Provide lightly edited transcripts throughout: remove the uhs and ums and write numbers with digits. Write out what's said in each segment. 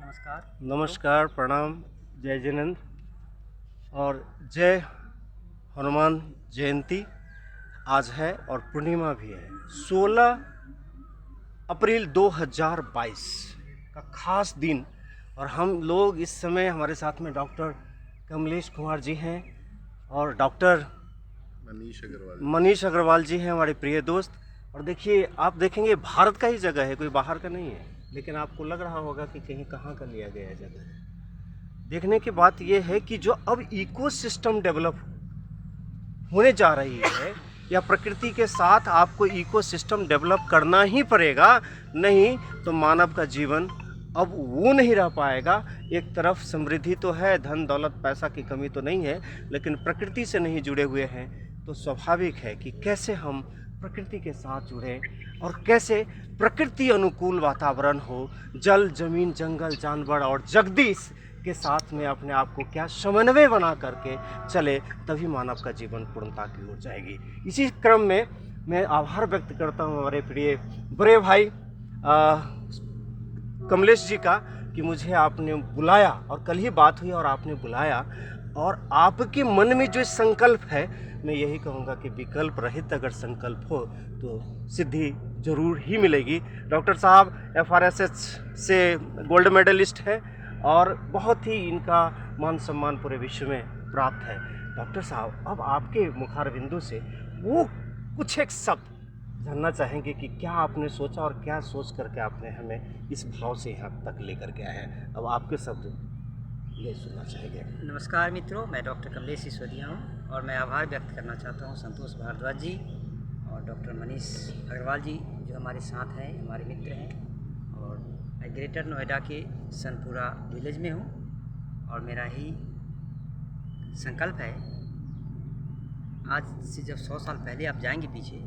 नमस्कार। नमस्कार, प्रणाम, जय जिनेंद्र और जय हनुमान जयंती आज है और पूर्णिमा भी है। 16 अप्रैल 2022 का खास दिन और हम लोग इस समय हमारे साथ में डॉक्टर कमलेश कुमार जी हैं और डॉक्टर मनीष अग्रवाल जी हैं, हमारे प्रिय दोस्त। और देखिए, आप देखेंगे भारत का ही जगह है, कोई बाहर का नहीं है, लेकिन आपको लग रहा होगा कि कहीं कहाँ का लिया गया जगह है। देखने की बात यह है कि जो अब इकोसिस्टम डेवलप होने जा रही है या प्रकृति के साथ आपको इकोसिस्टम डेवलप करना ही पड़ेगा, नहीं तो मानव का जीवन अब वो नहीं रह पाएगा। एक तरफ समृद्धि तो है, धन दौलत पैसा की कमी तो नहीं है, लेकिन प्रकृति से नहीं जुड़े हुए हैं, तो स्वाभाविक है कि कैसे हम प्रकृति के साथ जुड़ें और कैसे प्रकृति अनुकूल वातावरण हो। जल, जमीन, जंगल, जानवर और जगदीश के साथ में अपने आप को क्या समन्वय बना करके चले, तभी मानव का जीवन पूर्णता की ओर जाएगी। इसी क्रम में मैं आभार व्यक्त करता हूँ हमारे प्रिय बड़े भाई कमलेश जी का कि मुझे आपने बुलाया और कल ही बात हुई और आपने बुलाया, और आपके मन में जो संकल्प है, मैं यही कहूँगा कि विकल्प रहित अगर संकल्प हो तो सिद्धि जरूर ही मिलेगी। डॉक्टर साहब FRSH से गोल्ड मेडलिस्ट है और बहुत ही इनका मान सम्मान पूरे विश्व में प्राप्त है। डॉक्टर साहब, अब आपके मुखारबिंदु से वो कुछ एक शब्द जानना चाहेंगे कि क्या आपने सोचा और क्या सोच करके आपने हमें इस भाव से यहाँ तक लेकर के आए हैं। अब आपके शब्द ये सुनना चाहेंगे। नमस्कार मित्रों, मैं डॉक्टर कमलेश सिसोदिया हूँ और मैं आभार व्यक्त करना चाहता हूँ संतोष भारद्वाज जी और डॉक्टर मनीष अग्रवाल जी जो हमारे साथ हैं, हमारे मित्र हैं। और मैं ग्रेटर नोएडा के सनपुरा विलेज में हूँ और मेरा ही संकल्प है, आज से जब 100 साल पहले आप जाएंगे पीछे,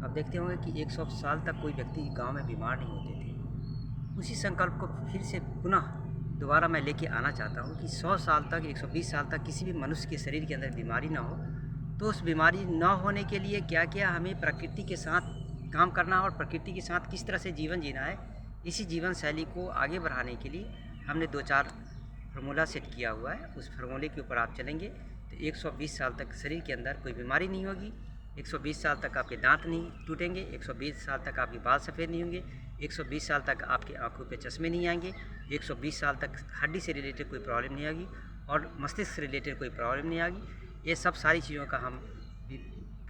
आप देखते होंगे कि 100 साल तक कोई व्यक्ति गांव में बीमार नहीं होते थे। उसी संकल्प को फिर से पुनः दोबारा मैं लेके आना चाहता हूँ कि 100 साल तक, 120 साल तक किसी भी मनुष्य के शरीर के अंदर बीमारी ना हो। तो उस बीमारी ना होने के लिए क्या क्या हमें प्रकृति के साथ काम करना और प्रकृति के साथ किस तरह से जीवन जीना है, इसी जीवन शैली को आगे बढ़ाने के लिए हमने 2-4 फार्मूला सेट किया हुआ है। उस फार्मूले के ऊपर आप चलेंगे तो 120 साल तक शरीर के अंदर कोई बीमारी नहीं होगी, 120 साल तक आपके दांत नहीं टूटेंगे, 120 साल तक आपके बाल सफ़ेद नहीं होंगे, 120 साल तक आपकी आंखों पे चश्मे नहीं आएंगे, 120 साल तक हड्डी से रिलेटेड कोई प्रॉब्लम नहीं आएगी और मस्तिष्क से रिलेटेड कोई प्रॉब्लम नहीं आएगी। ये सब सारी चीज़ों का हम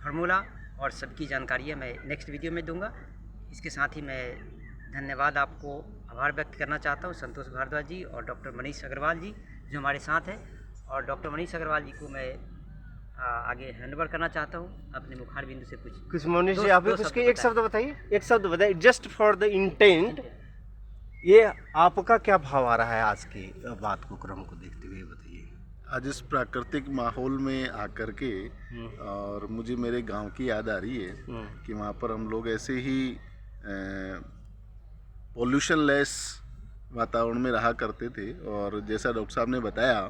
फार्मूला और सबकी जानकारियाँ मैं नेक्स्ट वीडियो में दूंगा। इसके साथ ही मैं धन्यवाद आपको आभार व्यक्त करना चाहता हूँ संतोष भारद्वाज जी और डॉक्टर मनीष अग्रवाल जी जो हमारे साथ हैं। और डॉक्टर मनीष अग्रवाल जी को मैं आगे हैंडओवर करना चाहता हूँ अपने मुखार बिंदु से। कुछ मनीष जी, आप कुछ एक शब्द बताइए, एक शब्द बताइए जस्ट फॉर द इंटेंट। ये आपका क्या भाव आ रहा है आज की बात को, क्रम को देखते हुए बताइए। आज इस प्राकृतिक माहौल में आकर के और मुझे मेरे गांव की याद आ रही है कि वहाँ पर हम लोग ऐसे ही पोल्यूशन लेस वातावरण में रहा करते थे। और जैसा डॉक्टर साहब ने बताया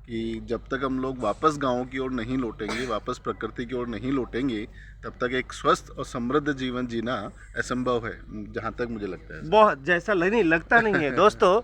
कि जब तक हम लोग वापस गाँव की ओर नहीं लौटेंगे, वापस प्रकृति की ओर नहीं लौटेंगे, तब तक एक स्वस्थ और समृद्ध जीवन जीना असंभव है, जहाँ तक मुझे लगता है। बहुत जैसा नहीं लगता नहीं है दोस्तों।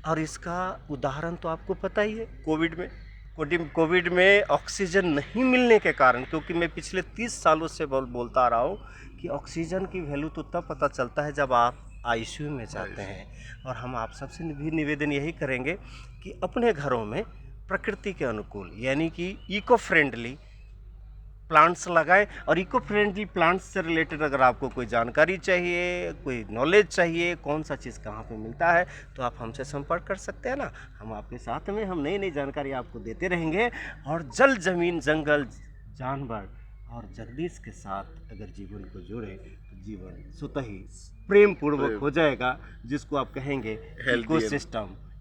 और इसका उदाहरण तो आपको पता ही है, कोविड में ऑक्सीजन नहीं मिलने के कारण, क्योंकि मैं पिछले 30 सालों से बोलता आ रहा हूँ कि ऑक्सीजन की वैल्यू तो तब पता चलता है जब आप ICU में जाते हैं। और हम आप सबसे भी निवेदन यही करेंगे कि अपने घरों में प्रकृति के अनुकूल यानी कि इको फ्रेंडली प्लांट्स लगाएं। और इको फ्रेंडली प्लांट्स से रिलेटेड अगर आपको कोई जानकारी चाहिए, कोई नॉलेज चाहिए, कौन सा चीज़ कहाँ पे मिलता है, तो आप हमसे संपर्क कर सकते हैं ना। हम आपके साथ में, हम नई नई जानकारी आपको देते रहेंगे। और जल, जमीन, जंगल, जानवर और जगदीश के साथ अगर जीवन को जोड़े तो जीवन स्वतः ही प्रेम पूर्वक हो जाएगा, जिसको आप कहेंगे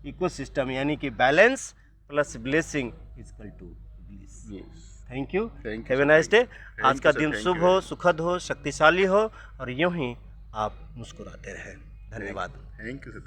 इकोसिस्टम यानी कि balance plus blessing equal to bliss. Thank you, have a nice day. आज का दिन शुभ हो, सुखद हो, शक्तिशाली हो और यूं ही आप मुस्कुराते रहें। धन्यवाद। Thank you sir.